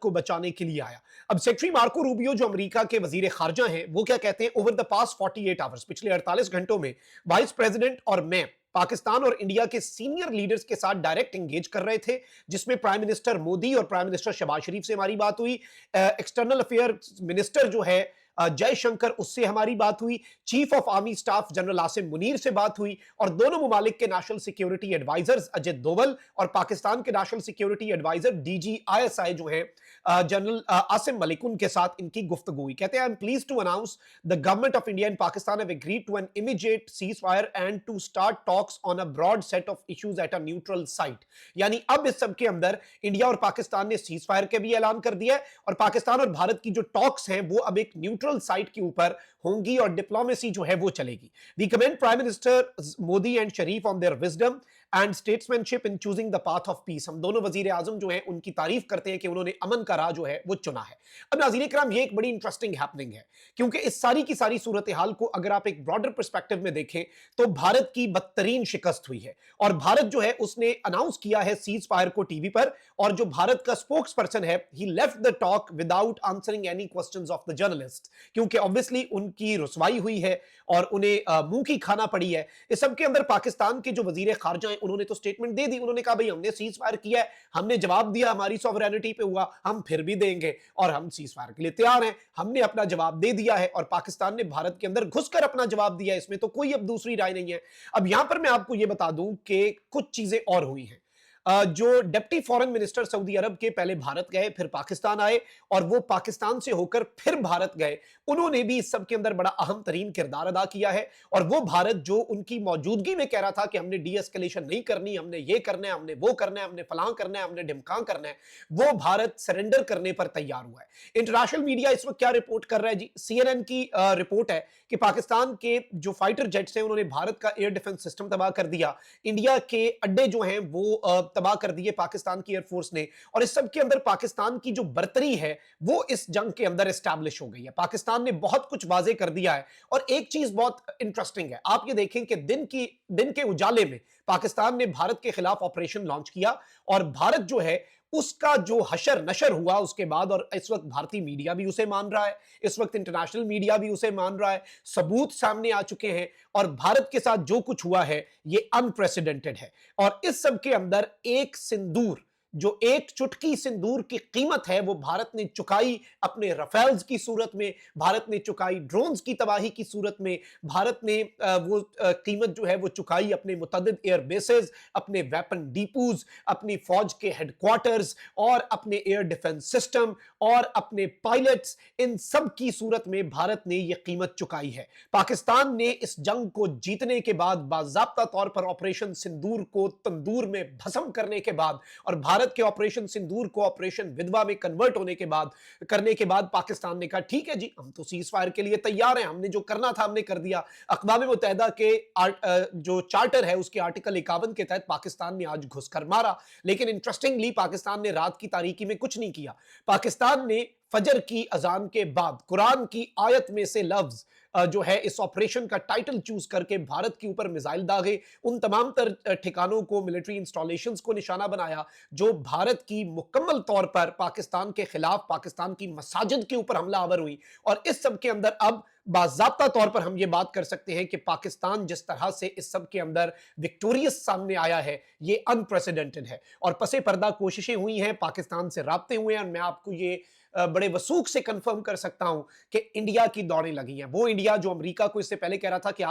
को बचाने के लिए आया। अब सेक्रेटरी मार्को रूबियो जो अमेरिका के वजीर खारजा हैं, वो क्या कहते हैं, ओवर द पास्ट 48 आवर्स, पिछले 48 घंटों में वाइस प्रेसिडेंट और मैं पाकिस्तान और इंडिया के सीनियर लीडर्स के साथ डायरेक्ट एंगेज कर रहे थे, जिसमें प्राइम मिनिस्टर मोदी और प्राइम मिनिस्टर शहबाज शरीफ से हमारी बात हुई, एक्सटर्नल अफेयर मिनिस्टर जो है जयशंकर, उससे हमारी बात हुई, chief of army staff general Asim Munir से बात हुई, और दोनों मुमालिक के national security advisers Ajit Doval और पाकिस्तान के नेशनल सिक्योरिटी एडवाइजर DGISI जो है जनरल आसिम मलिक, उनके साथ इनकी गुफ्तगू हुई। कहते हैं, I am pleased to announce the government of India and Pakistan have agreed to an immediate ceasefire and to start talks on a broad set of issues at a neutral site. यानी अब इस सब के अंदर India और पाकिस्तान ने cease fire का भी ऐलान कर दिया है, और पाकिस्तान और भारत की जो टॉक्स हैं वो अब एक न्यूट्रल साइट के ऊपर होंगी और डिप्लोमेसी जो है वो चलेगी। We commend prime minister Modi and Sharif on their wisdom and statesmanship in choosing the path of peace. हम दोनों वजीर आजम जो है उनकी तारीफ करते हैं कि उन्होंने अमन का राह जो है वो चुना है। अब नाज़रीन इकराम, ये एक बड़ी इंटरेस्टिंग हैपनिंग है, क्योंकि इस सारी की सारी सूरत हाल को अगर आप एक ब्रॉडर पर्सपेक्टिव में देखें तो भारत की बदतरीन शिकस्त हुई है, और भारत जो है उसने अनाउंस किया है सीज फायर को टीवी पर, और जो भारत का स्पोक्स पर्सन है, he left the talk without answering any questions of the journalist, क्योंकि ऑब्वियसली उनकी रुसवाई हुई है और उन्हें मुंह की खाना पड़ी है। इस सब के अंदर पाकिस्तान के जो वजीर खारजा हैं उन्होंने तो स्टेटमेंट दे दी, उन्होंने कहा भाई हमने सीज फायर किया है, हमने जवाब दिया, हमारी सॉवरेनिटी पे हुआ, हम फिर भी देंगे और हम सीज फायर के लिए तैयार हैं, हमने अपना जवाब दे दिया है, और पाकिस्तान ने भारत के अंदर घुसकर अपना जवाब दिया है, इसमें तो कोई अब दूसरी राय नहीं है। अब यहां पर मैं आपको यह बता दूं कि कुछ चीजें और हुई हैं। जो डिप्टी फॉरेन मिनिस्टर सऊदी अरब के पहले भारत गए, फिर पाकिस्तान आए, और वो पाकिस्तान से होकर फिर भारत गए, उन्होंने भी इस सब के अंदर बड़ा अहम तरीन किरदार अदा किया है। और वो भारत जो उनकी मौजूदगी में कह रहा था कि हमने डी एस्केलेशन नहीं करनी, हमने ये करना है, हमने वो करना है, हमने फलां करना है, हमने ढिमकां करना है, वो भारत सरेंडर करने पर तैयार हुआ है। इंटरनेशनल मीडिया इस वक्त क्या रिपोर्ट कर रहा है जी? CNN की रिपोर्ट है कि पाकिस्तान के जो फाइटर जेट्स हैं उन्होंने भारत का एयर डिफेंस सिस्टम तबाह कर दिया, इंडिया के अड्डे जो हैं वो तबाह कर दिए पाकिस्तान की एयरफोर्स ने, और इस सब के अंदर पाकिस्तान की जो बर्तरी है वो इस जंग के अंदर एस्टैब्लिश हो गई है। पाकिस्तान ने बहुत कुछ वाजे कर दिया है, और एक चीज बहुत इंटरेस्टिंग है, आप ये देखें कि दिन के उजाले में पाकिस्तान ने भारत के खिलाफ ऑपरेशन लॉन्च किया, और भारत जो है उसका जो हशर नशर हुआ उसके बाद, और इस वक्त भारतीय मीडिया भी उसे मान रहा है, इस वक्त इंटरनेशनल मीडिया भी उसे मान रहा है, सबूत सामने आ चुके हैं, और भारत के साथ जो कुछ हुआ है ये अनप्रेसिडेंटेड है। और इस सब के अंदर एक सिंदूर, जो एक चुटकी सिंदूर की कीमत है, वो भारत ने चुकाई अपने रफेल्स की सूरत में, भारत ने चुकाई ड्रोन्स की तबाही की सूरत में, भारत ने वो कीमत जो है वो चुकाई अपने मुतअद्दिद एयर बेसेस, अपने वेपन डिपोज, अपनी फौज के हेडक्वार्टर्स, और अपने एयर डिफेंस सिस्टम, और अपने पायलट्स, इन सब की सूरत में भारत ने यह कीमत चुकाई है। पाकिस्तान ने इस जंग को जीतने के बाद, बाज़ाब्ता तौर पर ऑपरेशन सिंदूर को तंदूर में भस्म करने के बाद, और भारत के ऑपरेशन सिंदूर को ऑपरेशन विधवा में कन्वर्ट करने के बाद पाकिस्तान ने कहा ठीक है जी, हम तो सीज फायर के लिए तैयार हैं, हमने जो करना था हमने कर दिया। अक़वाम मुत्तहिदा के जो चार्टर है उसके आर्टिकल 51 के तहत पाकिस्तान ने आज घुसकर मारा, लेकिन इंटरेस्टिंगली पाकिस्तान ने रात की तारीकी में कुछ नहीं किया। पाकिस्तान ने फजर की अजान के बाद कुरान की आयत में से लफ्ज जो है इस ऑपरेशन का टाइटल चूज करके भारत के ऊपर मिसाइल दागे, उन तमाम तर ठिकानों को, मिलिट्री इंस्टॉलेशंस को निशाना बनाया जो भारत की मुकम्मल तौर पर पाकिस्तान के खिलाफ, पाकिस्तान की मसाजिद के ऊपर हमलावर हुई। और इस सब के अंदर अब बाज़ाब्ता तौर पर हम ये बात कर सकते हैं कि पाकिस्तान जिस तरह से इस सब के अंदर विक्टोरियस सामने आया है ये अनप्रेसिडेंटेड है, और पसे पर्दा कोशिशें हुई हैं, पाकिस्तान से राब्ते हुए हैं, और मैं आपको ये बड़े वसूख से कंफर्म कर सकता हूं कि इंडिया की दौड़ें लगी हैं। वो इंडिया जो अमेरिका को इससे पहले कह रहा था कि आप